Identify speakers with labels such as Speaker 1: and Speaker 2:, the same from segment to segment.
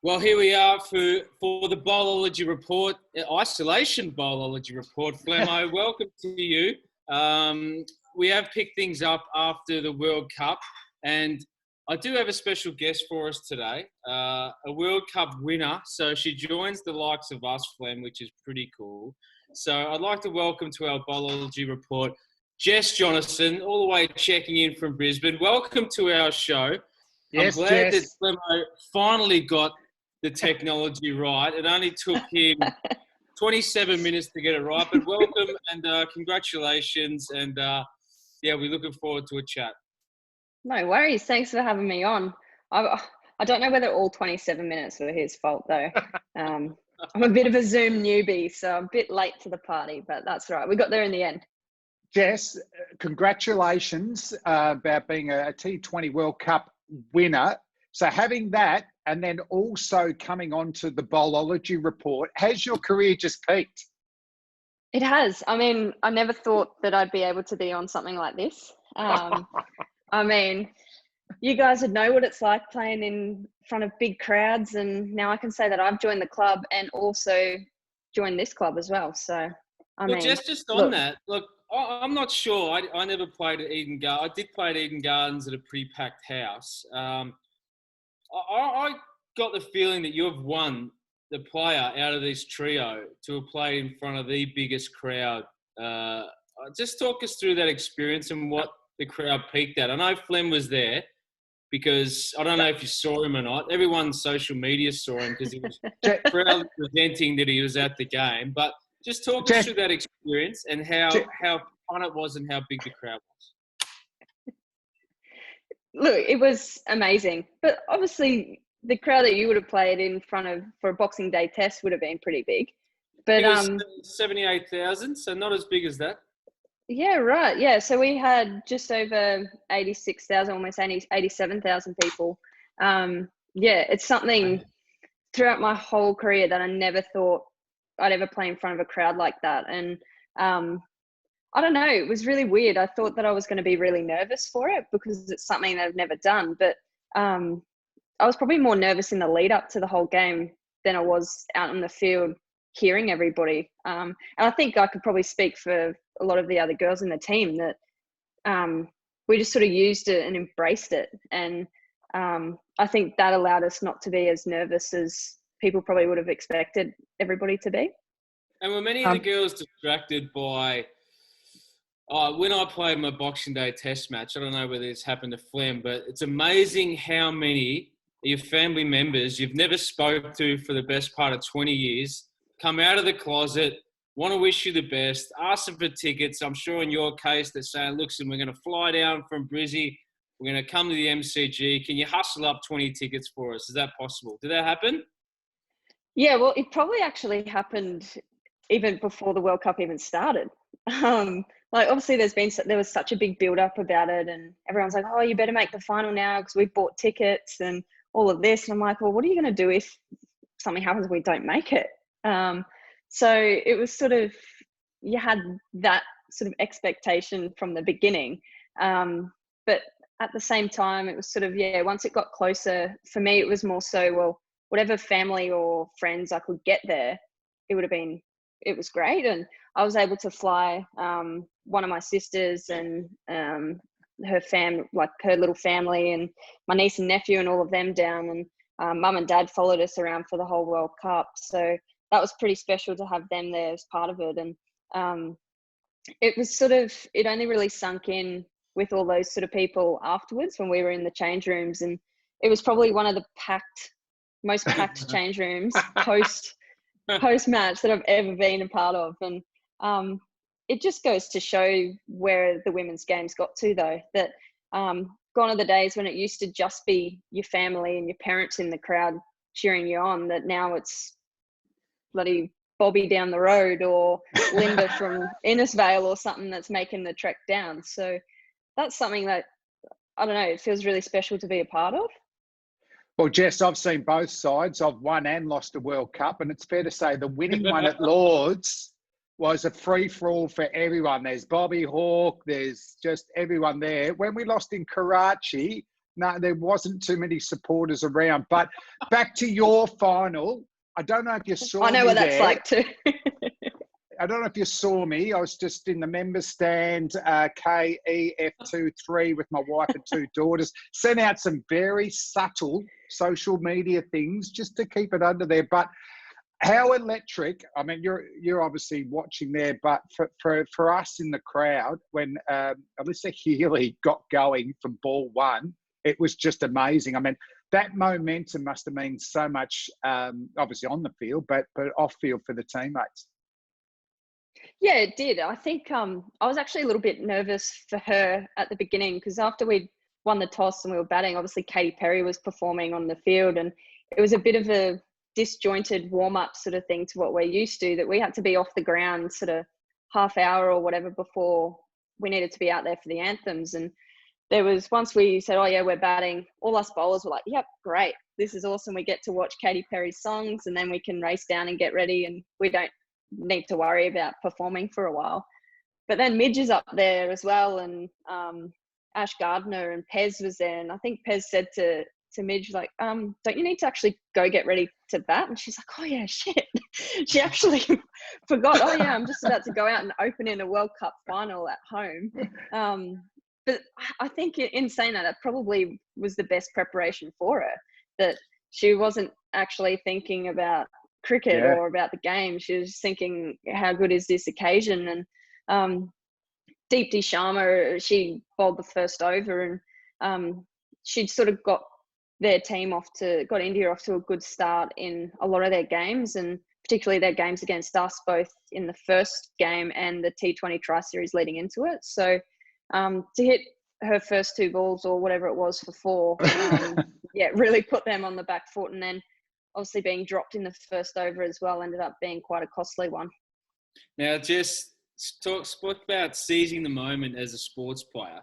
Speaker 1: Well, here we are for the Bowlology report, isolation Bowlology report. Flemo, welcome to you. We have picked things up after the World Cup, and I do have a special guest for us today, a World Cup winner. So she joins the likes of us, Flem, which is pretty cool. So I'd like to welcome to our Bowlology report, Jess Jonassen, all the way checking in from Brisbane. Welcome to our show.
Speaker 2: Yes,
Speaker 1: I'm glad
Speaker 2: Jess.
Speaker 1: that Flemo finally got the technology right. It only took him 27 minutes to get it right, but welcome and congratulations. And we're looking forward to a chat.
Speaker 3: No worries. Thanks for having me on. I don't know whether all 27 minutes were his fault though. I'm a bit of a Zoom newbie, so I'm a bit late to the party, but that's all right. We got there in the end.
Speaker 2: Jess, congratulations about being a T20 World Cup winner. So having that and then also coming on to the Bowlology report, has your career just peaked?
Speaker 3: It has. I mean, I never thought that I'd be able to be on something like this. I mean, you guys would know what it's like playing in front of big crowds, and now I can say that I've joined the club and also joined this club as well. So,
Speaker 1: just on that, look, I'm not sure. I never played at Eden Gardens. I did play at Eden Gardens at a pretty packed house. I got the feeling that you've won the player out of this trio to have played in front of the biggest crowd. Just talk us through that experience and what the crowd peaked at. I know Flem was there because I don't know if you saw him or not. Everyone on social media saw him because he was proudly presenting that he was at the game. But just talk us through that experience and how fun it was and how big the crowd was.
Speaker 3: Look, it was amazing. But obviously, the crowd that you would have played in front of for a Boxing Day test would have been pretty big. But
Speaker 1: it was 78,000, so not as big as that.
Speaker 3: Yeah, right. Yeah, so we had just over 86,000, almost 87,000 people. It's something throughout my whole career that I never thought I'd ever play in front of a crowd like that. And I don't know, it was really weird. I thought that I was going to be really nervous for it because it's something that I've never done. But I was probably more nervous in the lead up to the whole game than I was out in the field hearing everybody. And I think I could probably speak for a lot of the other girls in the team that we just sort of used it and embraced it. And I think that allowed us not to be as nervous as people probably would have expected everybody to be.
Speaker 1: And were many of the girls distracted by... when I played my Boxing Day test match, I don't know whether it's happened to Flem, but it's amazing how many of your family members you've never spoke to for the best part of 20 years come out of the closet, want to wish you the best, ask them for tickets. I'm sure in your case they're saying, listen, we're going to fly down from Brizzy. We're going to come to the MCG. Can you hustle up 20 tickets for us? Is that possible? Did that happen?
Speaker 3: Yeah, well, it probably actually happened even before the World Cup even started. Obviously there was such a big build up about it and everyone's like, oh, you better make the final now because we've bought tickets and all of this. And I'm like, well, what are you going to do if something happens and we don't make it? So it was sort of, you had that sort of expectation from the beginning. But at the same time, it was sort of, once it got closer, for me, it was more so, well, whatever family or friends I could get there, it was great. And I was able to fly one of my sisters and her little family and my niece and nephew and all of them down. And mum and dad followed us around for the whole World Cup. So that was pretty special to have them there as part of it. And it was sort of, it only really sunk in with all those sort of people afterwards when we were in the change rooms. And it was probably one of the most packed change rooms post match that I've ever been a part of. And it just goes to show where the women's game's got to, though, that gone are the days when it used to just be your family and your parents in the crowd cheering you on, that now it's bloody Bobby down the road or Linda from Innisfail or something that's making the trek down. So that's something that, I don't know, it feels really special to be a part of.
Speaker 2: Well, Jess, I've seen both sides. I've won and lost a World Cup, and it's fair to say the winning one at Lords was a free-for-all for everyone. There's Bobby Hawke, there's just everyone there. When we lost in Karachi, No, there wasn't too many supporters around. But back to your final. I don't know if you saw me
Speaker 3: I know what that's
Speaker 2: there.
Speaker 3: like too.
Speaker 2: I don't know if you saw me. I was just in the member stand, KEF23 with my wife and 2 daughters. Sent out some very subtle social media things just to keep it under there. But how electric, I mean, you're obviously watching there, but for us in the crowd, when Alyssa Healy got going from ball 1, it was just amazing. I mean, that momentum must have meant so much, obviously on the field, but off field for the teammates.
Speaker 3: Yeah, it did. I think I was actually a little bit nervous for her at the beginning because after we'd won the toss and we were batting, obviously Katy Perry was performing on the field, and it was a bit of a disjointed warm-up sort of thing to what we're used to, that we had to be off the ground sort of half hour or whatever before we needed to be out there for the anthems. And there was, once we said, oh yeah, we're batting, all us bowlers were like, yep, great, this is awesome, we get to watch Katy Perry's songs and then we can race down and get ready and we don't need to worry about performing for a while. But then Midge is up there as well, and Ash Gardner and Pez was there, and I think Pez said to Midge, like, don't you need to actually go get ready to bat? And she's like, oh yeah, shit. She actually forgot, oh yeah, I'm just about to go out and open in a World Cup final at home. But I think in saying that, it probably was the best preparation for her, that she wasn't actually thinking about cricket or about the game. She was thinking, how good is this occasion? And Deepti Sharma, she bowled the first over, and she'd sort of got India off to a good start in a lot of their games, and particularly their games against us, both in the first game and the T20 Tri-Series leading into it. So to hit her first 2 balls or whatever it was for 4, really put them on the back foot. And then obviously being dropped in the first over as well ended up being quite a costly one.
Speaker 1: Now, Jess, spoke about seizing the moment as a sports player.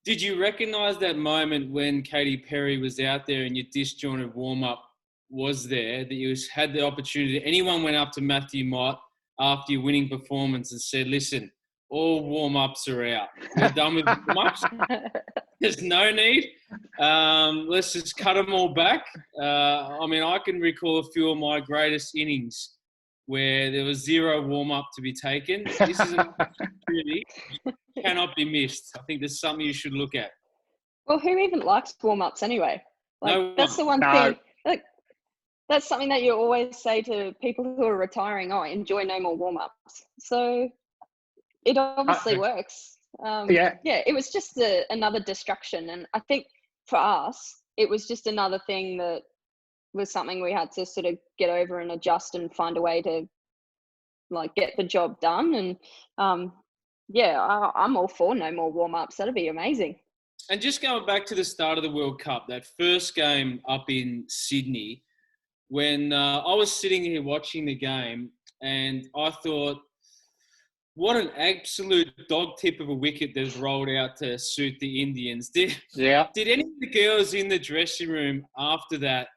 Speaker 1: Did you recognise that moment when Katy Perry was out there and your disjointed warm-up was there, that you had the opportunity? Anyone went up to Matthew Mott after your winning performance and said, listen, all warm-ups are out. We're done with warm-ups. There's no need. Let's just cut them all back. I mean, I can recall a few of my greatest innings where there was 0 warm-up to be taken. This is an opportunity cannot be missed. I think there's something you should look at.
Speaker 3: Well, who even likes warm-ups anyway? Like,
Speaker 1: no
Speaker 3: that's the one thing. Like, that's something that you always say to people who are retiring. Oh, enjoy no more warm-ups. So it obviously works. It was just another distraction. And I think for us, it was just another thing that was something we had to sort of get over and adjust and find a way to like get the job done. And I'm all for no more warm-ups. That'd be amazing.
Speaker 1: And just going back to the start of the World Cup, that first game up in Sydney, when I was sitting here watching the game and I thought, what an absolute dog tip of a wicket that's rolled out to suit the Indians. Did any of the girls in the dressing room after that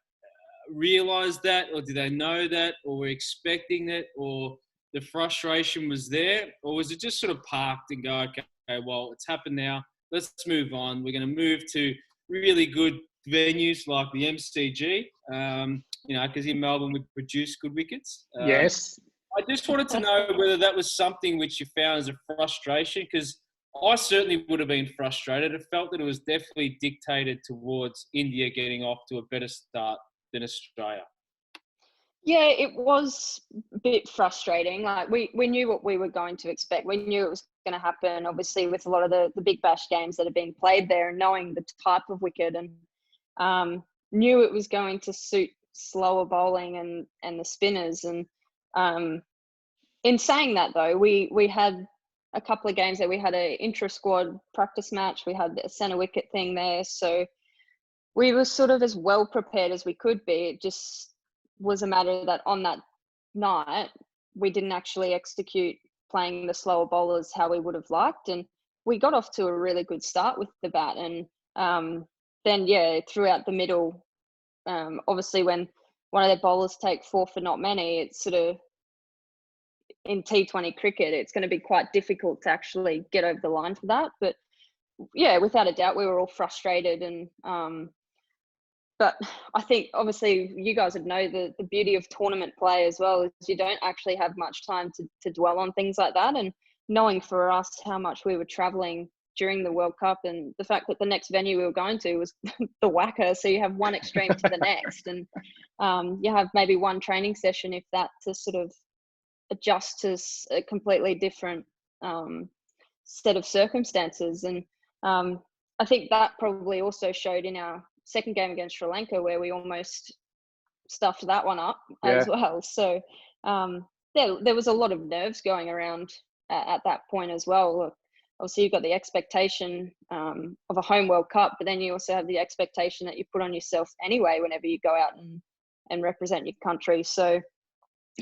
Speaker 1: realise that, or did they know that, or were expecting it, or the frustration was there, or was it just sort of parked and go, okay, well, it's happened now, let's move on. We're going to move to really good venues like the MCG, because in Melbourne we produce good wickets.
Speaker 2: Yes.
Speaker 1: I just wanted to know whether that was something which you found as a frustration, because I certainly would have been frustrated. I felt that it was definitely dictated towards India getting off to a better start than Australia.
Speaker 3: Yeah, it was a bit frustrating. Like we knew what we were going to expect. We knew it was going to happen, obviously, with a lot of the Big Bash games that are being played there, and knowing the type of wicket, and knew it was going to suit slower bowling and the spinners. And in saying that, though, we had a couple of games that we had a intra-squad practice match. We had a centre wicket thing there. So we were sort of as well prepared as we could be. It just was a matter that on that night, we didn't actually execute playing the slower bowlers how we would have liked. And we got off to a really good start with the bat. And then, throughout the middle, obviously when one of their bowlers take 4 for not many, it's sort of, in T20 cricket, it's going to be quite difficult to actually get over the line for that. But yeah, without a doubt, we were all frustrated. And but I think obviously you guys would know the beauty of tournament play as well is you don't actually have much time to dwell on things like that. And knowing for us how much we were traveling during the World Cup, and the fact that the next venue we were going to was the Wacker, so you have one extreme to the next, and you have maybe one training session, if that, to sort of adjust to a completely different set of circumstances. And I think that probably also showed in our second game against Sri Lanka, where we almost stuffed that one up as well. So there was a lot of nerves going around at that point as well. Obviously, you've got the expectation of a home World Cup, but then you also have the expectation that you put on yourself anyway whenever you go out and represent your country. So,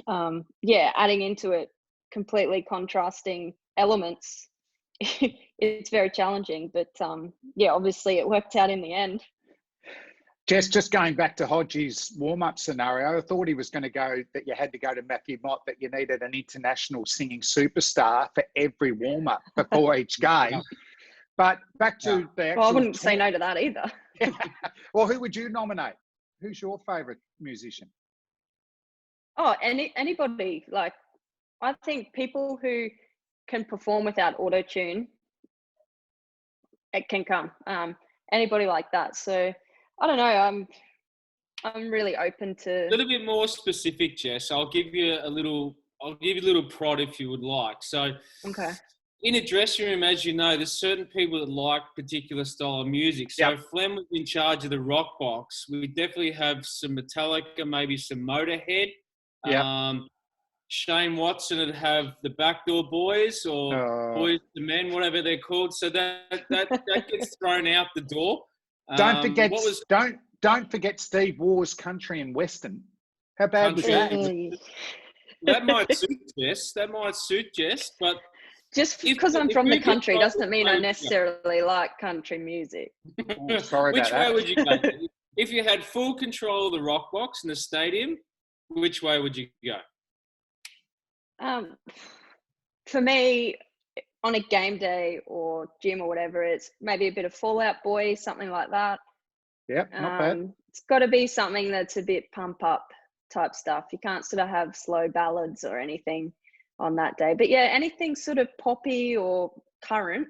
Speaker 3: adding into it completely contrasting elements, it's very challenging. But, obviously it worked out in the end.
Speaker 2: Jess, just going back to Hodgie's warm-up scenario, I thought he was going to go that you had to go to Matthew Mott, that you needed an international singing superstar for every warm-up before each game. But back to the actual...
Speaker 3: Well, I wouldn't say no to that either.
Speaker 2: Well, who would you nominate? Who's your favourite musician?
Speaker 3: Oh, anybody. Like, I think people who can perform without auto-tune, it can come. Anybody like that. So... I don't know. I'm really open to
Speaker 1: a little bit more specific, Jess. I'll give you a little prod if you would like. So,
Speaker 3: okay.
Speaker 1: In a dressing room, as you know, there's certain people that like particular style of music. So Flem was in charge of the rock box. We definitely have some Metallica, maybe some Motorhead. Shane Watson would have the Backdoor Boys or Boys to Men, whatever they're called. So that gets thrown out the door.
Speaker 2: Don't forget Steve Waugh's Country and Western. How bad was that?
Speaker 1: That might suit Jess, but
Speaker 3: just because I'm from the country doesn't mean I necessarily like country music.
Speaker 2: Oh, sorry about that.
Speaker 1: Which way would you go? If you had full control of the rock box in the stadium, which way would you go?
Speaker 3: For me, on a game day or gym or whatever, it's maybe a bit of Fall Out Boy, something like that.
Speaker 2: Yep, not bad.
Speaker 3: It's got to be something that's a bit pump up type stuff. You can't sort of have slow ballads or anything on that day. But yeah, anything sort of poppy or current,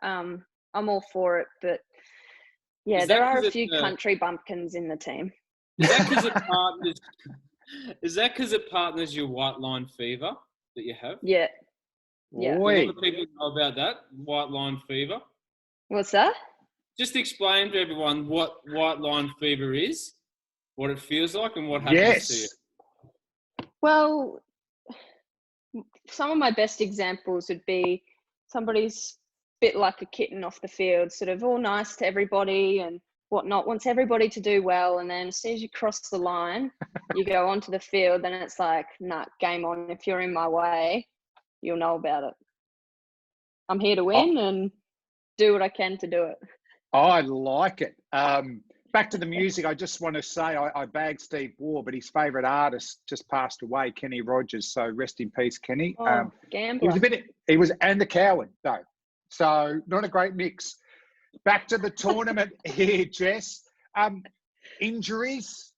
Speaker 3: I'm all for it. But yeah, there are a few country bumpkins in the team.
Speaker 1: Is that because it partners your White Line Fever that you have?
Speaker 3: Yeah. Yeah.
Speaker 1: A lot of people know about that, White Line Fever.
Speaker 3: What's that?
Speaker 1: Just explain to everyone what White Line Fever is, what it feels like, and what happens to you.
Speaker 3: Well, some of my best examples would be somebody's a bit like a kitten off the field, sort of all nice to everybody and whatnot, wants everybody to do well. And then as soon as you cross the line, you go onto the field, then it's like, nah, game on. If you're in my way, you'll know about it. I'm here to win and do what I can to do it.
Speaker 2: I like it. Back to the music, I just want to say I bagged Steve Waugh, but his favourite artist just passed away, Kenny Rogers. So rest in peace, Kenny.
Speaker 3: Gambler.
Speaker 2: He was and the coward though. So not a great mix. Back to the tournament here, Jess. Injuries,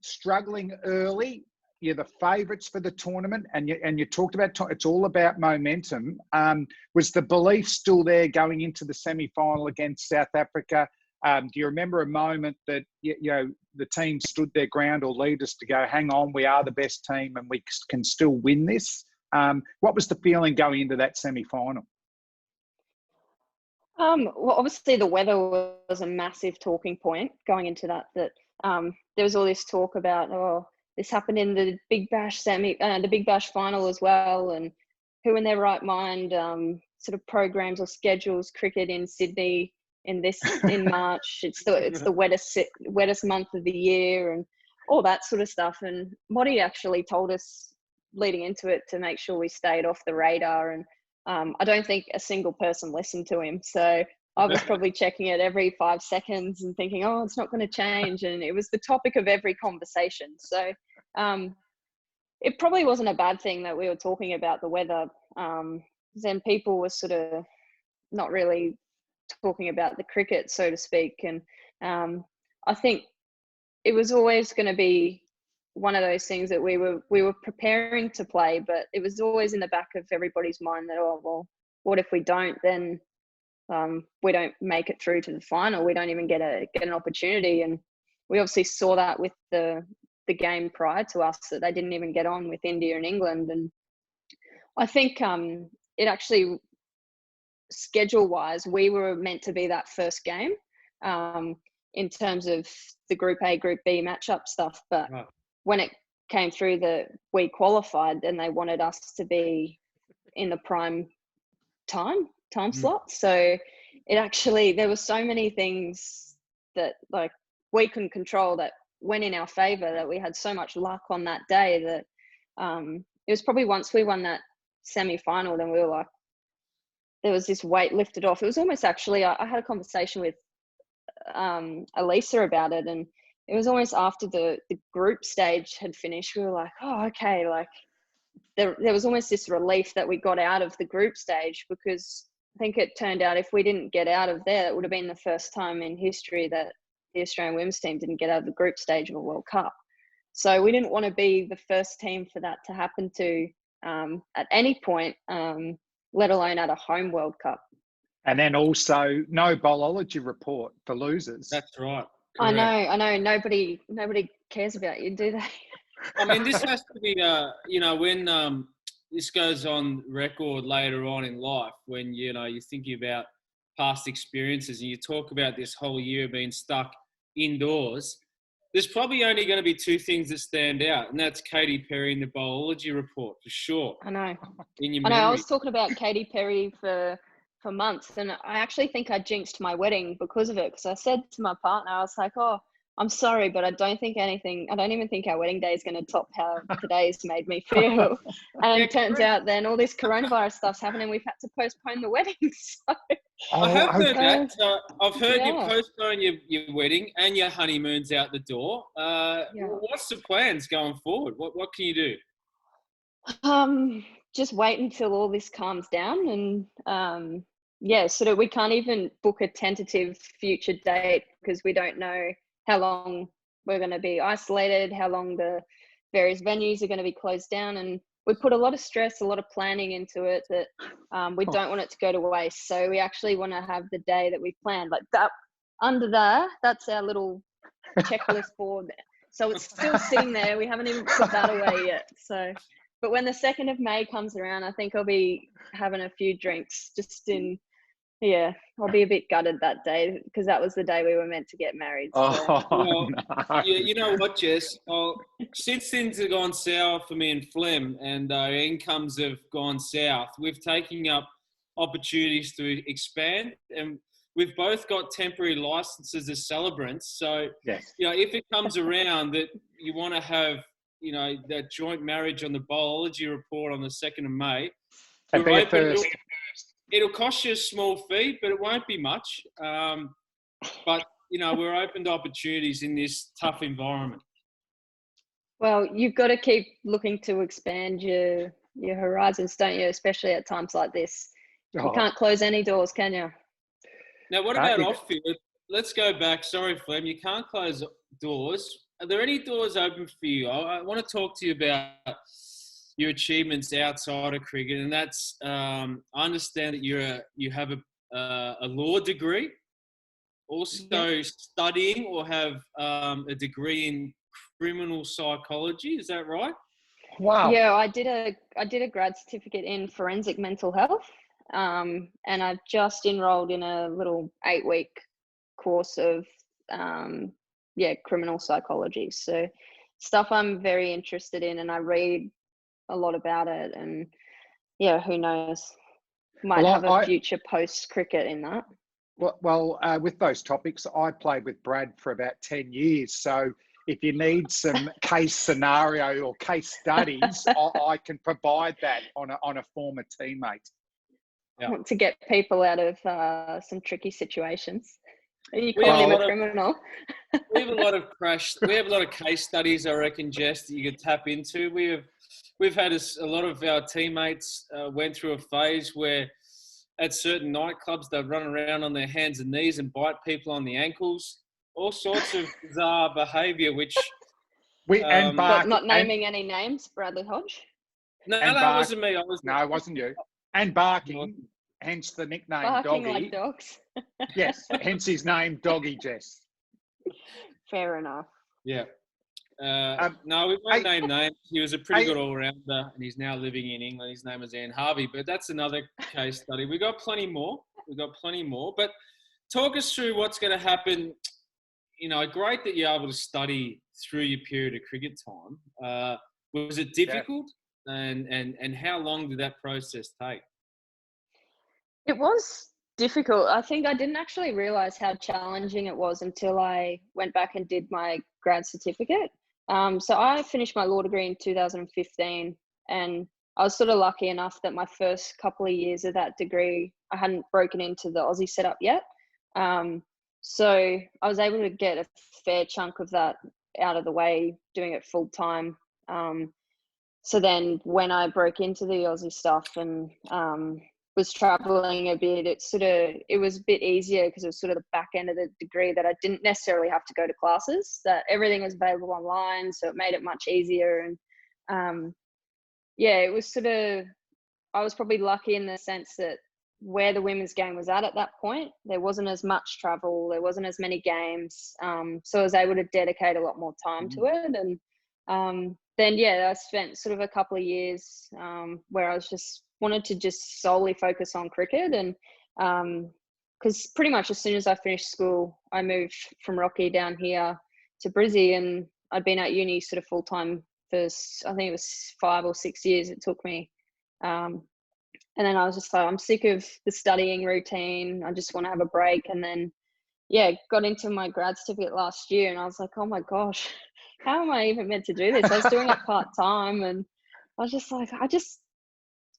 Speaker 2: struggling early. You're the favourites for the tournament, and you talked about it's all about momentum. Was the belief still there going into the semi-final against South Africa? Do you remember a moment that the team stood their ground, or leaders to go, hang on, we are the best team and we can still win this? What was the feeling going into that semi-final?
Speaker 3: Well, obviously the weather was a massive talking point going into that there was all this talk about, this happened in the Big Bash the Big Bash final as well, and who in their right mind sort of programs or schedules cricket in Sydney in March. It's the wettest month of the year and all that sort of stuff. And Motti actually told us leading into it to make sure we stayed off the radar. And I don't think a single person listened to him. So I was probably checking it every 5 seconds and thinking, it's not going to change. And it was the topic of every conversation. So it probably wasn't a bad thing that we were talking about the weather. Then people were sort of not really talking about the cricket, so to speak. And I think it was always going to be one of those things that we were preparing to play, but it was always in the back of everybody's mind that, oh, well, what if we don't? Then we don't make it through to the final. We don't even get an opportunity. And we obviously saw that with the game prior to us, that they didn't even get on with India and England. And I think it actually, schedule-wise, we were meant to be that first game in terms of the Group A, Group B matchup stuff. But when it came through that we qualified, then they wanted us to be in the prime time slot. So it actually, there were so many things that like we couldn't control that went in our favor, that we had so much luck on that day that it was probably once we won that semi-final, then we were like, there was this weight lifted off. It was almost actually, I had a conversation with Elisa about it, and it was almost after the group stage had finished, we were like, oh, okay, like there was almost this relief that we got out of the group stage, because I think it turned out if we didn't get out of there, it would have been the first time in history that the Australian women's team didn't get out of the group stage of a World Cup. So we didn't want to be the first team for that to happen to at any point, let alone at a home World Cup.
Speaker 2: And then also no Bowlology report for losers.
Speaker 1: That's right.
Speaker 3: Correct. I know. Nobody cares about you, do they?
Speaker 1: I mean, this has to be, when this goes on record later on in life, when, you're thinking about past experiences and you talk about this whole year being stuck indoors, there's probably only going to be two things that stand out, and that's Katy Perry and the Bowlology report, for sure.
Speaker 3: I know.
Speaker 1: In your memory.
Speaker 3: I was talking about Katy Perry for months, and I actually think I jinxed my wedding because of it, because I said to my partner, I was like, oh, I'm sorry, but I don't even think our wedding day is going to top how today's made me feel. And it turns out then all this coronavirus stuff's happening. We've had to postpone the wedding. So.
Speaker 1: I have heard that. I've heard you postpone your wedding and your honeymoon's out the door. What's the plans going forward? What can you do?
Speaker 3: Just wait until all this calms down, and so that we can't even book a tentative future date, because we don't know how long we're going to be isolated, how long the various venues are going to be closed down. And we put a lot of stress, a lot of planning into it, that we don't want it to go to waste. So we actually want to have the day that we planned. Like that, under there, that's our little checklist board. So it's still sitting there. We haven't even put that away yet. So, but when the 2nd of May comes around, I think I'll be having a few drinks I'll be a bit gutted that day, because that was the day we were meant to get married. So.
Speaker 1: No. You know what, Jess? Since things have gone sour for me and Flem, and our incomes have gone south, we've taken up opportunities to expand, and we've both got temporary licenses as celebrants. So,
Speaker 2: yes.
Speaker 1: If it comes around that you want to have, that joint marriage on the Bowlology report on the 2nd of May, it'll cost you a small fee, but it won't be much. But, we're open to opportunities in this tough environment.
Speaker 3: Well, you've got to keep looking to expand your horizons, don't you? Especially at times like this. You can't close any doors, can you?
Speaker 1: Now, what about off-field? Let's go back. Sorry, Flem, you can't close doors. Are there any doors open for you? I want to talk to you about your achievements outside of cricket, and that's I understand that you have a law degree, also studying or have a degree in criminal psychology. Is that right?
Speaker 2: Wow.
Speaker 3: Yeah, I did a grad certificate in forensic mental health, and I've just enrolled in a little 8-week course of criminal psychology. So stuff I'm very interested in, and I read a lot about it, and who knows, might have a future post cricket in that.
Speaker 2: Well, with those topics, I played with Brad for about 10 years. So if you need some case scenario or case studies, I can provide that on a former teammate.
Speaker 3: Yeah. To get people out of some tricky situations. You call him a criminal.
Speaker 1: We have a lot of case studies, I reckon, Jess, that you could tap into. We've had a lot of our teammates went through a phase where at certain nightclubs, they'd run around on their hands and knees and bite people on the ankles. All sorts of bizarre behaviour, which...
Speaker 3: But not naming any names, Bradley Hodge?
Speaker 1: No, that wasn't me.
Speaker 2: No, it wasn't you. And barking, hence the nickname
Speaker 3: barking
Speaker 2: Doggy.
Speaker 3: Like dogs.
Speaker 2: Yes, hence his name, Doggy Jess.
Speaker 3: Fair enough.
Speaker 1: Yeah. No, we won't name names. He was a pretty good all-rounder, and he's now living in England. His name is Ian Harvey, but that's another case study. We've got plenty more. But talk us through what's going to happen. You know, great that you're able to study through your period of cricket time. Was it difficult? Yeah. And how long did that process take?
Speaker 3: It was difficult. I think I didn't actually realise how challenging it was until I went back and did my grad certificate. So I finished my law degree in 2015, and I was sort of lucky enough that my first couple of years of that degree, I hadn't broken into the Aussie setup yet. So I was able to get a fair chunk of that out of the way, doing it full time. So then when I broke into the Aussie stuff and was traveling a bit, it was a bit easier because it was sort of the back end of the degree that I didn't necessarily have to go to classes, that everything was available online. So it made it much easier. And it was I was probably lucky in the sense that where the women's game was at that point, there wasn't as much travel, there wasn't as many games. So I was able to dedicate a lot more time to it. And then, I spent sort of a couple of years where I was wanted to just solely focus on cricket. And because pretty much as soon as I finished school, I moved from Rocky down here to Brizzy, and I'd been at uni sort of full time for, I think it was 5 or 6 years it took me. And then I was just like, I'm sick of the studying routine. I just want to have a break. And then, got into my grad certificate last year, and I was like, oh my gosh, how am I even meant to do this? I was doing it part-time, and I was just like, I just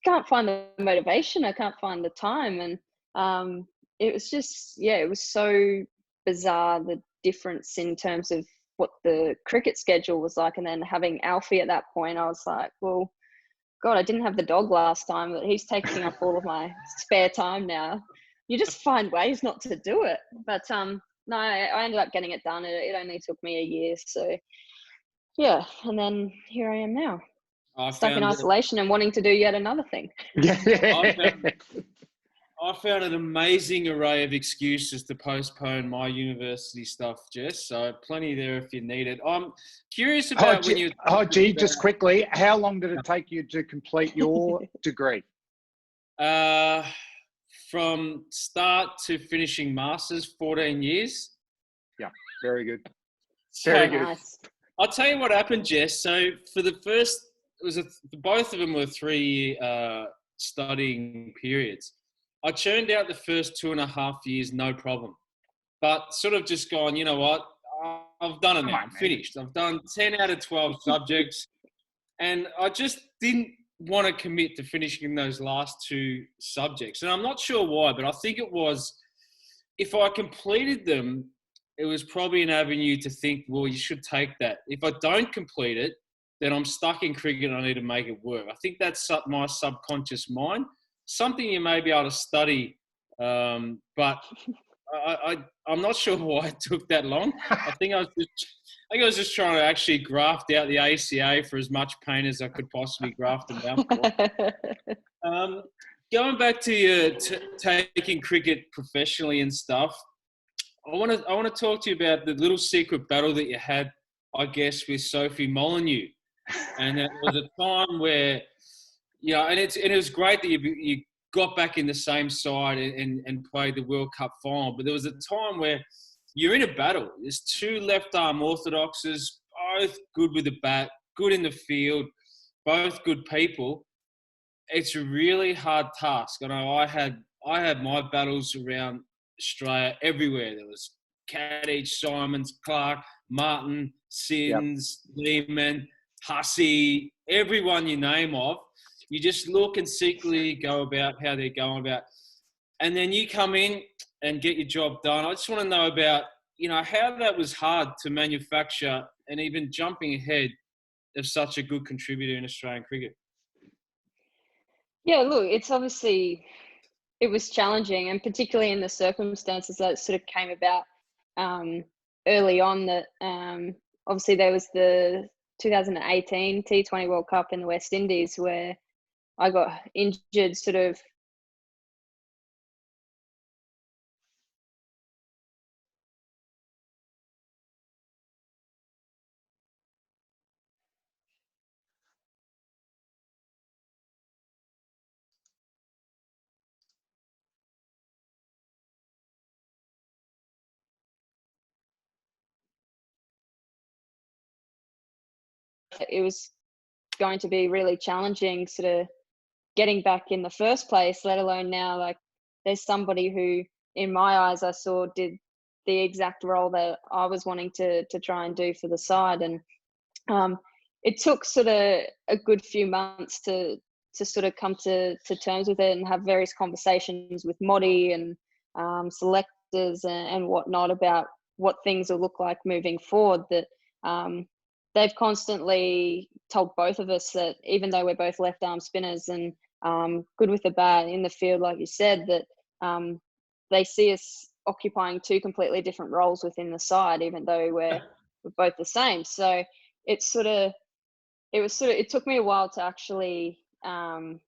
Speaker 3: can't find the motivation. I can't find the time. And it was just, it was so bizarre, the difference in terms of what the cricket schedule was like. And then having Alfie at that point, I was like, well, God, I didn't have the dog last time, but he's taking up all of my spare time now. You just find ways not to do it. But no, I ended up getting it done. It only took me a year. So, and then here I am now. Stuck in isolation and wanting to do yet another thing.
Speaker 1: I found an amazing array of excuses to postpone my university stuff, Jess. So plenty there if you need it. I'm curious about
Speaker 2: just quickly, how long did it take you to complete your degree?
Speaker 1: From start to finishing masters, 14 years.
Speaker 2: Yeah, very good. Very good.
Speaker 3: Nice.
Speaker 1: I'll tell you what happened, Jess. So for the first, both of them were 3-year studying periods. I churned out the first 2.5 years, no problem. But sort of just gone, you know what? I've done it now. I'm finished. I've done 10 out of 12 subjects. And I just didn't want to commit to finishing those last 2 subjects. And I'm not sure why, but I think it was, if I completed them, it was probably an avenue to think, well, you should take that. If I don't complete it, then I'm stuck in cricket and I need to make it work. I think that's my subconscious mind. Something you may be able to study, but I'm not sure why it took that long. I think I was just trying to actually graft out the ACA for as much pain as I could possibly graft them out for. Going back to your taking cricket professionally and stuff, I want to talk to you about the little secret battle that you had, I guess, with Sophie Molyneux. And there was a time where, and it was great that you got back in the same side and played the World Cup final. But there was a time where you're in a battle. There's 2 left-arm orthodoxes, both good with the bat, good in the field, both good people. It's a really hard task. I know I had my battles around Australia everywhere. There was Kadich, Simons, Clark, Martin, Sins, Lehman, Hussey, everyone you name of. You just look and secretly go about how they're going about. And then you come in and get your job done. I just want to know about, how that was hard to manufacture and even jumping ahead of such a good contributor in Australian cricket.
Speaker 3: Yeah, look, it's obviously it was challenging, and particularly in the circumstances that it sort of came about early on. That obviously there was the 2018 T20 World Cup in the West Indies where I got injured sort of. It was going to be really challenging sort of getting back in the first place, let alone now, like, there's somebody who, in my eyes, I saw did the exact role that I was wanting to try and do for the side. And it took sort of a good few months to sort of come to terms with it and have various conversations with Modi and selectors and whatnot about what things will look like moving forward. That they've constantly told both of us that even though we're both left arm spinners and good with the bat in the field, like you said, that they see us occupying two completely different roles within the side, even though we're both the same. So it took me a while to actually, I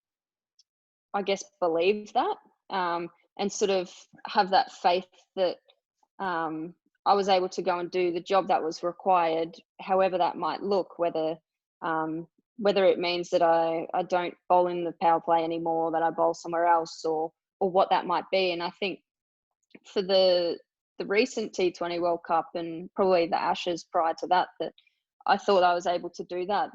Speaker 3: guess, believe that and sort of have that faith that I was able to go and do the job that was required, however that might look, whether it means that I don't bowl in the power play anymore, that I bowl somewhere else, or what that might be. And I think for the recent T20 World Cup and probably the Ashes prior to that, that I thought I was able to do that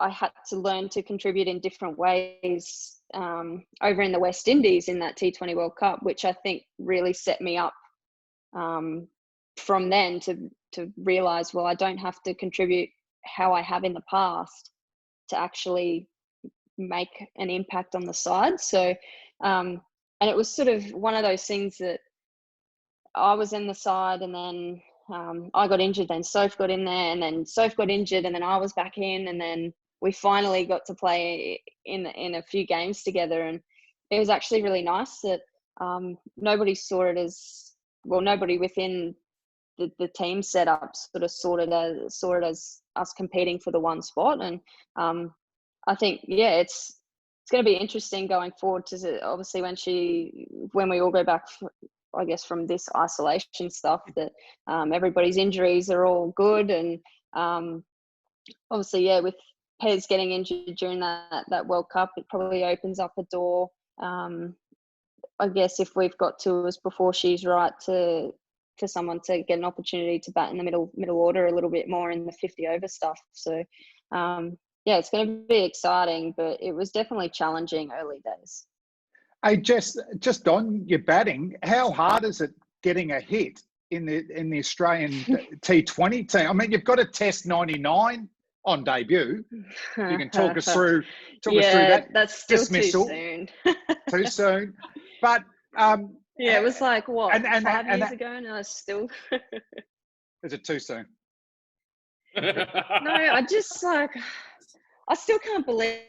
Speaker 3: I had to learn to contribute in different ways over in the West Indies in that T20 World Cup, which I think really set me up from then to realize, well, I don't have to contribute how I have in the past to actually make an impact on the side. So, and it was sort of one of those things that I was in the side and then I got injured, then Soph got in there, and then Soph got injured, and then I was back in, and then we finally got to play in a few games together. And it was actually really nice that nobody saw it as, well, nobody within the team setup sort of saw it as us competing for the one spot. And I think, yeah, it's going to be interesting going forward to obviously when we all go back, I guess, from this isolation stuff, that everybody's injuries are all good. And obviously, yeah, with Pez getting injured during that World Cup, it probably opens up a door. I guess if we've got tours before she's right, for someone to get an opportunity to bat in the middle order a little bit more in the 50 over stuff. So yeah, it's going to be exciting, but it was definitely challenging early days.
Speaker 2: Hey, Jess, just on your batting, how hard is it getting a hit in the Australian T20 team? I mean, you've got a Test 99 on debut. You can talk us through that.
Speaker 3: That's still
Speaker 2: dismissal.
Speaker 3: Too soon.
Speaker 2: Too soon. But
Speaker 3: yeah, it was like what, 5 years ago, and I was still.
Speaker 2: Is it too soon?
Speaker 3: No, I still can't believe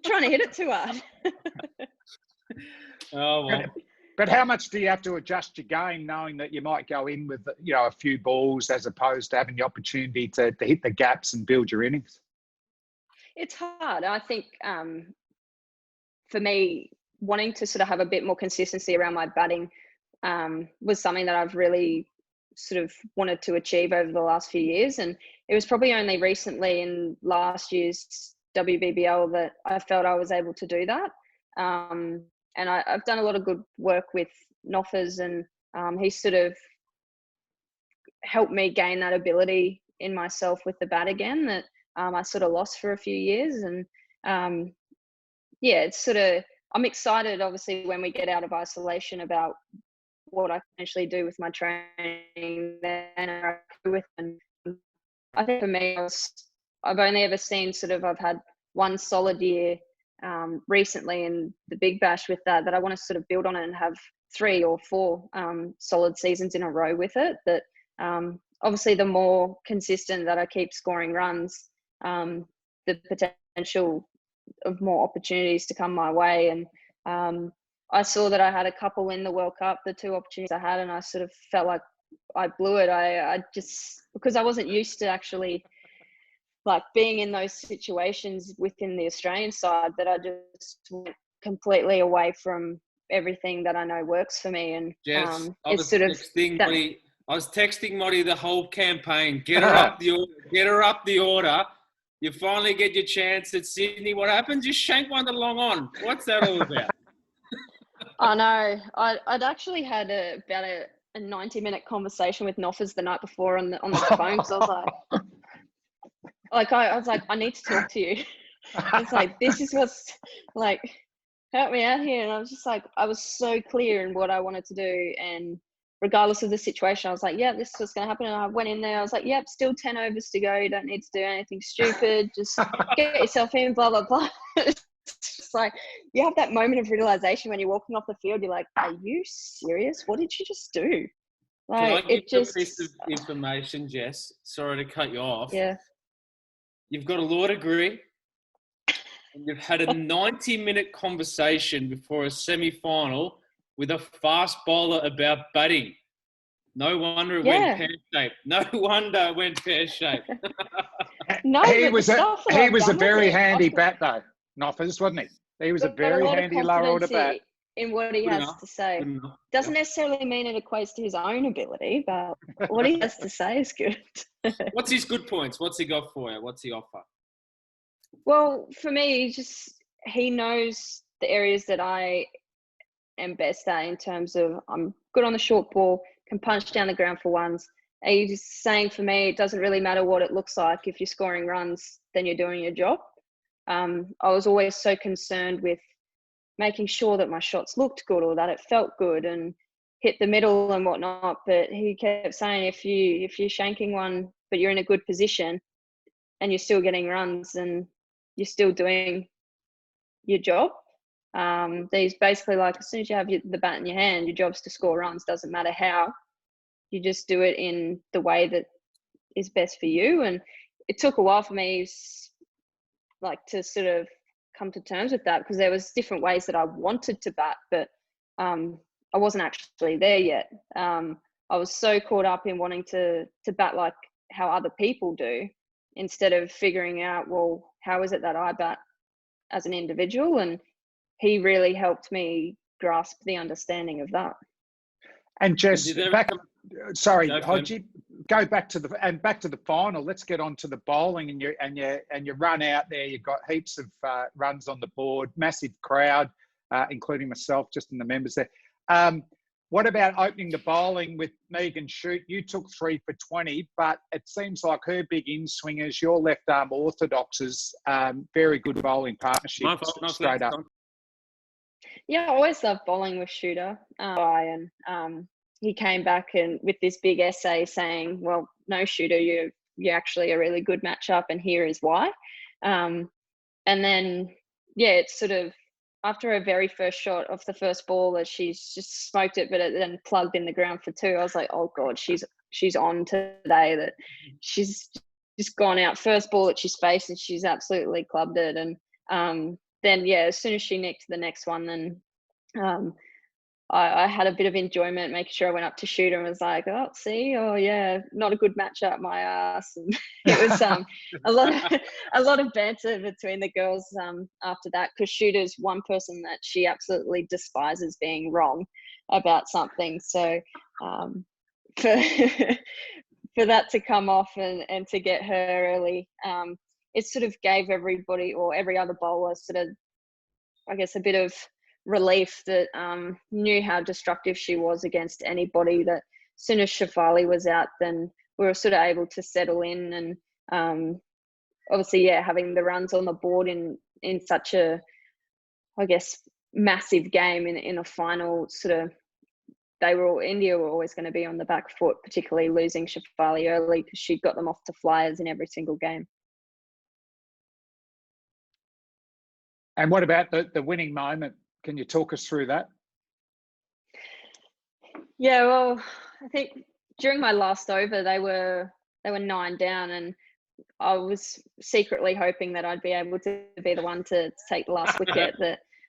Speaker 3: trying to hit it too hard.
Speaker 1: Oh, well.
Speaker 2: But how much do you have to adjust your game, knowing that you might go in with, a few balls as opposed to having the opportunity to hit the gaps and build your innings?
Speaker 3: It's hard. I think for me, wanting to sort of have a bit more consistency around my batting was something that I've really sort of wanted to achieve over the last few years. And it was probably only recently in last year's WBBL that I felt I was able to do that. And I've done a lot of good work with Noffers, and he's sort of helped me gain that ability in myself with the bat again that I sort of lost for a few years. And yeah, it's sort of, I'm excited obviously when we get out of isolation about what I can actually do with my training then with. And I think for me, I've only ever seen I've had one solid year recently in the Big Bash with that I want to sort of build on it and have 3 or 4 solid seasons in a row with it. That obviously the more consistent that I keep scoring runs, the potential of more opportunities to come my way. And I saw that I had a couple in the World Cup, the 2 opportunities I had, and I sort of felt like I blew it. I just, because I wasn't used to actually like being in those situations within the Australian side, that I just went completely away from everything that I know works for me. And
Speaker 1: Jess,
Speaker 3: it's sort of that.
Speaker 1: I was texting Motty the whole campaign. Get her up the order. Get her up the order. You finally get your chance at Sydney. What happens? You shank one to long on. What's that all about?
Speaker 3: I know. I'd actually had about a 90-minute conversation with Noffers the night before on the phone, because I was I was like, I need to talk to you. It's like, this is what's like, help me out here. And I was just like, I was so clear in what I wanted to do, and regardless of the situation, I was like, yeah, this is what's going to happen. And I went in there, I was like, yep, still 10 overs to go. You don't need to do anything stupid. Just get yourself in, blah, blah, blah. It's just like, you have that moment of realization when you're walking off the field. You're like, are you serious? What did you just do? Like,
Speaker 1: Can I give you a piece of information, Jess? Sorry to cut you off.
Speaker 3: Yeah.
Speaker 1: You've got a law degree, and you've had a 90-minute conversation before a semi-final with a fast bowler about batting. No wonder it went pear-shaped. No wonder it went pear-shaped.
Speaker 3: No,
Speaker 2: he was a very handy bat, though, Noffers, wasn't he? He was a very handy lower order bat.
Speaker 3: In what he has to say. Doesn't necessarily mean it equates to his own ability, but what he has to say is good.
Speaker 1: What's his good points? What's he got for you? What's he offer?
Speaker 3: Well, for me, he knows the areas that I am best at, in terms of I'm good on the short ball, can punch down the ground for ones. And he's saying, for me, it doesn't really matter what it looks like. If you're scoring runs, then you're doing your job. I was always so concerned with making sure that my shots looked good, or that it felt good and hit the middle and whatnot. But he kept saying, if you're shanking one, but you're in a good position and you're still getting runs and you're still doing your job. He's basically like, as soon as you have the bat in your hand, your job's to score runs. Doesn't matter how. You just do it in the way that is best for you. And it took a while for me, like, to sort of come to terms with that, because there was different ways that I wanted to bat, but I wasn't actually there yet. I was so caught up in wanting to bat like how other people do, instead of figuring out, well, how is it that I bat as an individual? And he really helped me grasp the understanding of that.
Speaker 2: And just Hodgie, go back to the final. Let's get on to the bowling, and you run out there. You've got heaps of runs on the board, massive crowd, including myself, just in the members there. What about opening the bowling with Megan Shute? You took 3 for 20, but it seems like her big in-swingers, your left arm orthodoxes, very good bowling partnership, straight up.
Speaker 3: Yeah, I always loved bowling with Shooter. And he came back and with this big essay saying, well, no, Shooter, you're actually a really good matchup, and here is why. And then, yeah, it's sort of, after her very first shot of the first ball, that she's just smoked it, but it then plugged in the ground for 2. I was like, oh God, she's on today, that she's just gone out. First ball that she's faced, and she's absolutely clubbed it. And then, yeah, as soon as she nicked the next one, then I had a bit of enjoyment making sure I went up to Shooter and was like, oh, see, oh yeah, not a good matchup, my ass. And it was a lot of banter between the girls after that, because Shooter's one person that she absolutely despises being wrong about something. So for that to come off and to get her early, it sort of gave everybody, or every other bowler, sort of, I guess, a bit of relief that knew how destructive she was against anybody. That as soon as Shafali was out, then we were sort of able to settle in. And obviously, yeah, having the runs on the board in such a, I guess, massive game in a final, sort of, India were always going to be on the back foot, particularly losing Shafali early, because she'd got them off to flyers in every single game.
Speaker 2: And what about the winning moment? Can you talk us through that?
Speaker 3: Yeah, well, I think during my last over, they were 9 down, and I was secretly hoping that I'd be able to be the one to take the last wicket.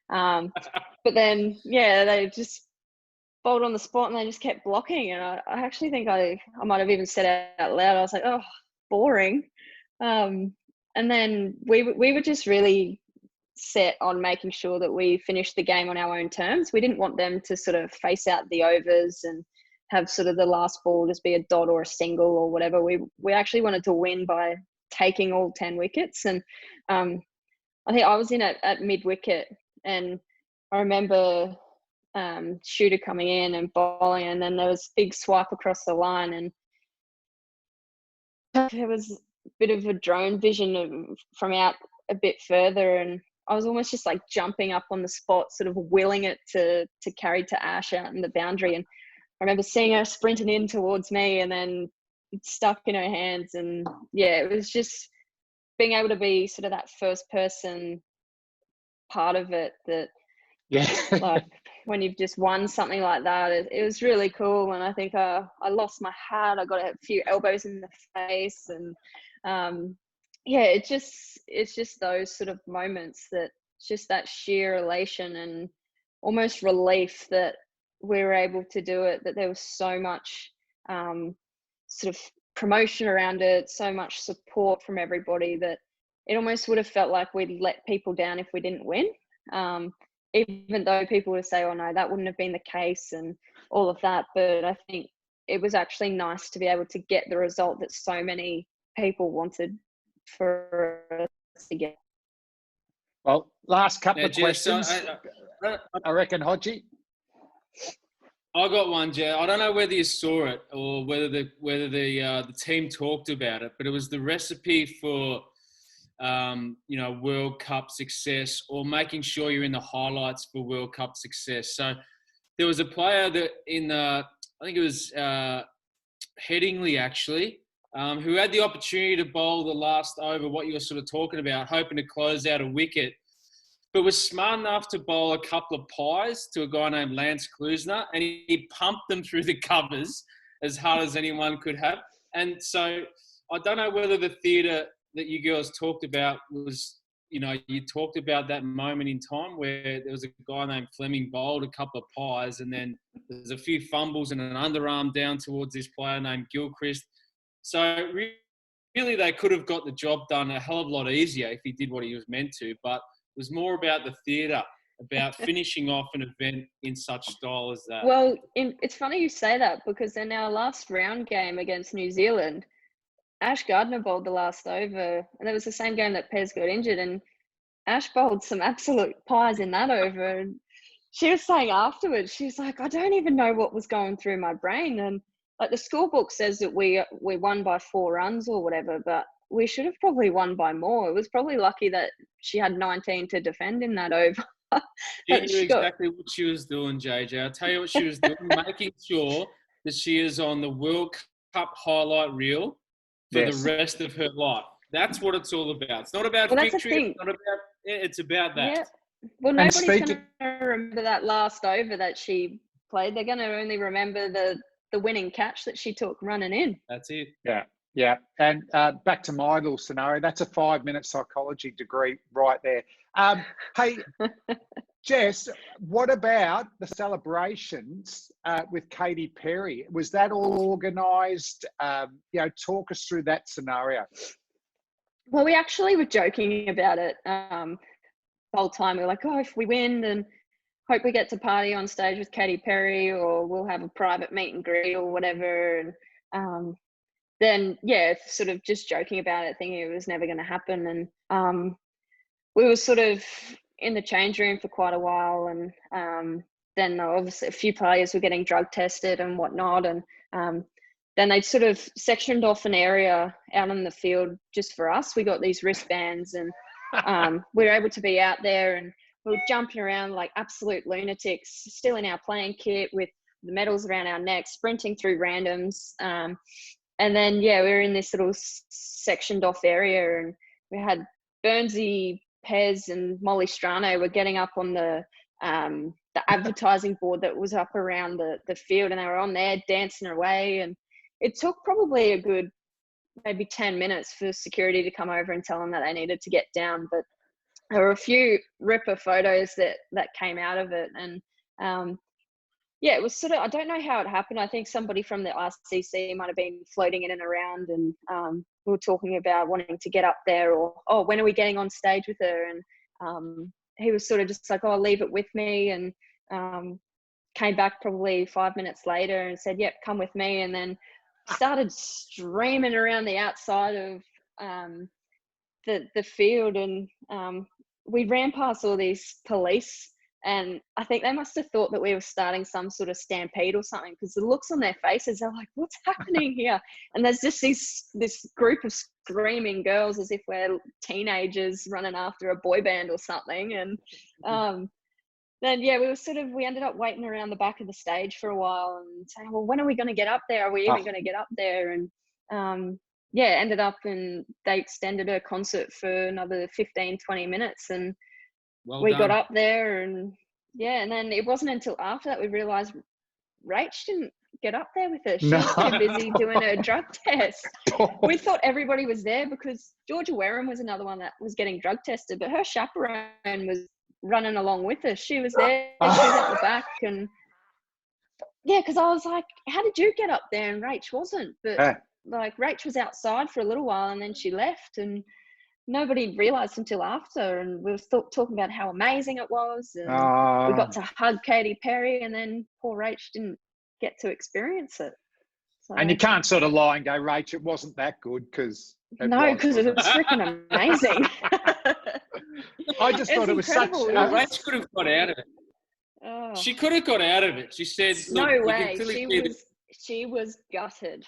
Speaker 3: But then, yeah, they just bowled on the spot and they just kept blocking. And I actually think I might have even said it out loud. I was like, oh, boring. And then we were just really set on making sure that we finished the game on our own terms. We didn't want them to sort of face out the overs and have sort of the last ball just be a dot or a single or whatever. We actually wanted to win by taking all 10 wickets. And I think I was in at mid-wicket, and I remember Shooter coming in and bowling, and then there was a big swipe across the line, and there was a bit of a drone vision from out a bit further, and I was almost just like jumping up on the spot, sort of willing it to carry to Ash out in the boundary. And I remember seeing her sprinting in towards me, and then stuck in her hands. And yeah, it was just being able to be sort of that first person part of it, that like when you've just won something like that, it was really cool. And I think I lost my hat, I got a few elbows in the face, and yeah, it's just those sort of moments, that just that sheer elation and almost relief that we were able to do it, that there was so much sort of promotion around it, so much support from everybody, that it almost would have felt like we'd let people down if we didn't win. Even though people would say, oh no, that wouldn't have been the case and all of that. But I think it was actually nice to be able to get the result that so many people wanted for us to get.
Speaker 2: Well, last couple of questions. I reckon, Hodgie.
Speaker 1: I got one, Jay. I don't know whether you saw it or whether the team talked about it, but it was the recipe for World Cup success, or making sure you're in the highlights for World Cup success. So there was a player that I think it was Headingley actually, who had the opportunity to bowl the last over, what you were sort of talking about, hoping to close out a wicket, but was smart enough to bowl a couple of pies to a guy named Lance Klusner, and he pumped them through the covers as hard as anyone could have. And so I don't know whether the theatre that you girls talked about was, you talked about that moment in time where there was a guy named Fleming bowled a couple of pies, and then there's a few fumbles and an underarm down towards this player named Gilchrist. So really they could have got the job done a hell of a lot easier if he did what he was meant to, but it was more about the theatre, about finishing off an event in such style as that.
Speaker 3: Well, it's funny you say that, because in our last round game against New Zealand, Ash Gardner bowled the last over, and it was the same game that Pez got injured, and Ash bowled some absolute pies in that over. And she was saying afterwards, she was like, I don't even know what was going through my brain. And like, the scorebook says that we won by 4 runs or whatever, but we should have probably won by more. It was probably lucky that she had 19 to defend in that over.
Speaker 1: She knew exactly what she was doing, JJ. I'll tell you what she was doing, making sure that she is on the World Cup highlight reel for the rest of her life. That's what it's all about. It's not about victory. It's about that. Yeah.
Speaker 3: Well, nobody's going to remember that last over that she played. They're going to only remember the winning catch that she took running in.
Speaker 1: That's it.
Speaker 2: Yeah. And back to my little scenario, that's a 5-minute psychology degree right there. Hey, Jess, what about the celebrations with Katy Perry? Was that all organised? Talk us through that scenario.
Speaker 3: Well, we actually were joking about it the whole time. We were like, oh, if we win, then hope we get to party on stage with Katy Perry, or we'll have a private meet and greet or whatever. And then, sort of just joking about it, thinking it was never going to happen. And we were sort of in the change room for quite a while, and then obviously a few players were getting drug tested and whatnot, and then they sort of sectioned off an area out on the field just for us. We got these wristbands, and we were able to be out there, and we were jumping around like absolute lunatics, still in our playing kit with the medals around our necks, sprinting through randoms. And then, we were in this little sectioned off area, and we had Burnsy, Pez and Molly Strano were getting up on the advertising board that was up around the field, and they were on there dancing away. And it took probably a good maybe 10 minutes for security to come over and tell them that they needed to get down. But there were a few ripper photos that came out of it. And yeah, it was sort of, I don't know how it happened. I think somebody from the RCC might have been floating in and around, and we were talking about wanting to get up there, or, oh, when are we getting on stage with her? And he was sort of just like, oh, leave it with me. And came back probably 5 minutes later and said, yep, come with me. And then started streaming around the outside of the field. And we ran past all these police, and I think they must have thought that we were starting some sort of stampede or something, because the looks on their faces, they're like, what's happening here? And there's just this group of screaming girls as if we're teenagers running after a boy band or something. And then, yeah, we ended up waiting around the back of the stage for a while and saying, well, when are we going to get up there? Are we even going to get up there? And yeah, ended up, and they extended her concert for another 15, 20 minutes. And we got up there, and yeah, and then it wasn't until after that we realised Rach didn't get up there with her. She was too busy doing her drug test. We thought everybody was there because Georgia Wareham was another one that was getting drug tested, but her chaperone was running along with us. She was there, she was at the back. And yeah, because I was like, how did you get up there? And Rach wasn't. But like, Rach was outside for a little while and then she left, and nobody realised until after. And we were talking about how amazing it was, and we got to hug Katy Perry, and then poor Rach didn't get to experience it. So,
Speaker 2: and you can't sort of lie and go, Rach, it wasn't that good, because
Speaker 3: it was freaking amazing.
Speaker 2: I just thought it was
Speaker 3: incredible.
Speaker 2: such.
Speaker 1: Rach could have got out of it.
Speaker 3: Oh.
Speaker 1: She could have got out of it. She said,
Speaker 3: "No way." She was gutted.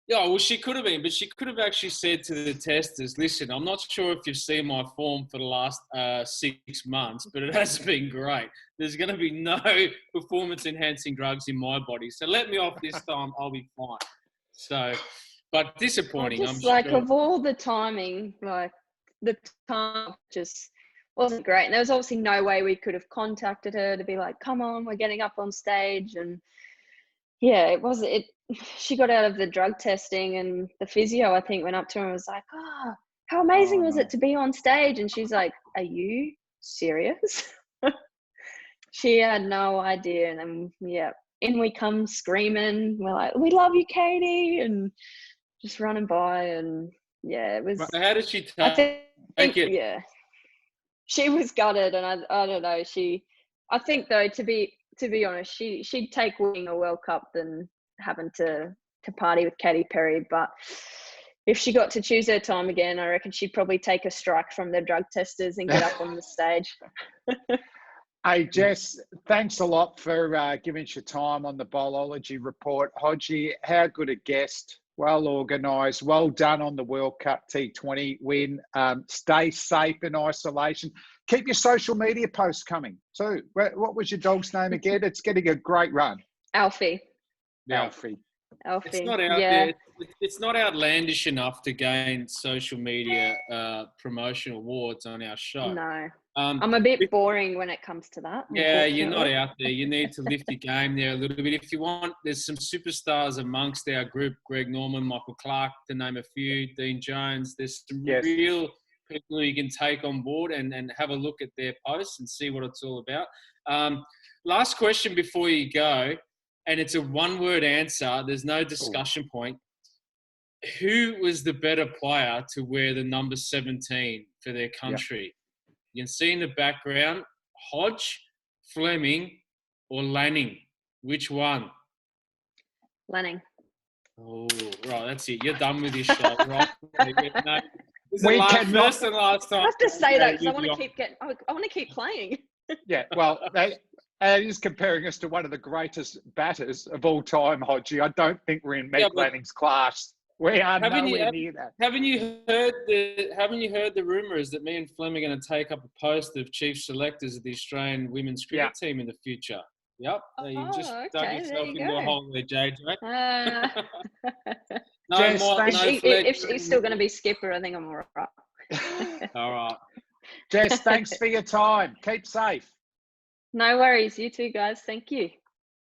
Speaker 1: Yeah, well, she could have been, but she could have actually said to the testers, listen, I'm not sure if you've seen my form for the last 6 months, but it has been great. There's going to be no performance-enhancing drugs in my body. So let me off this time. I'll be fine. So, but disappointing, I'm sure.
Speaker 3: Of all the timing, like, the time just wasn't great. And there was obviously no way we could have contacted her to be like, come on, we're getting up on stage. And yeah, she got out of the drug testing, and the physio, I think, went up to her and was like, oh, how amazing was it to be on stage? And she's like, are you serious? She had no idea. And then, yeah, in we come screaming. We're like, we love you, Katy, and just running by. And yeah, it was.
Speaker 1: How did she take it?
Speaker 3: Yeah, she was gutted, and I don't know. I think though, to be honest, she'd take winning a World Cup than having to party with Katy Perry. But if she got to choose her time again, I reckon she'd probably take a strike from the drug testers and get up on the stage.
Speaker 2: Hey, Jess, thanks a lot for giving us your time on the Bowlology report. Hodgie, how good a guest. Well organised. Well done on the World Cup T20 win. Stay safe in isolation. Keep your social media posts coming too. What was your dog's name again? It's getting a great run.
Speaker 3: Alfie.
Speaker 2: Alfie.
Speaker 1: It's not out there. It's not outlandish enough to gain social media promotional awards on our show.
Speaker 3: No. I'm a bit boring when it comes to that.
Speaker 1: Yeah, you're not out there. You need to lift your game there a little bit. If you want, there's some superstars amongst our group. Greg Norman, Michael Clark, to name a few, Dean Jones. There's some real people who you can take on board and have a look at their posts and see what it's all about. Last question before you go, and it's a one-word answer. There's no discussion point. Who was the better player to wear the number 17 for their country? Yep. You can see in the background, Hodge, Fleming, or Lanning. Which one?
Speaker 3: Lanning.
Speaker 1: Oh, right. That's it. You're done with your show, right? No, this is first and last time.
Speaker 3: I have to say that because I want to keep playing.
Speaker 2: Yeah, well, that is comparing us to one of the greatest batters of all time, Hodgie. I don't think we're in Meg Lanning's class. We are nowhere near that.
Speaker 1: Haven't you heard the rumours that me and Fleming are going to take up a post of chief selectors of the Australian women's cricket team in the future? Yep. You just dug yourself into a hole there, JJ.
Speaker 3: If she's still going to be skipper, I think I'm all right.
Speaker 1: All right.
Speaker 2: Jess, thanks for your time. Keep safe.
Speaker 3: No worries. You too, guys. Thank you.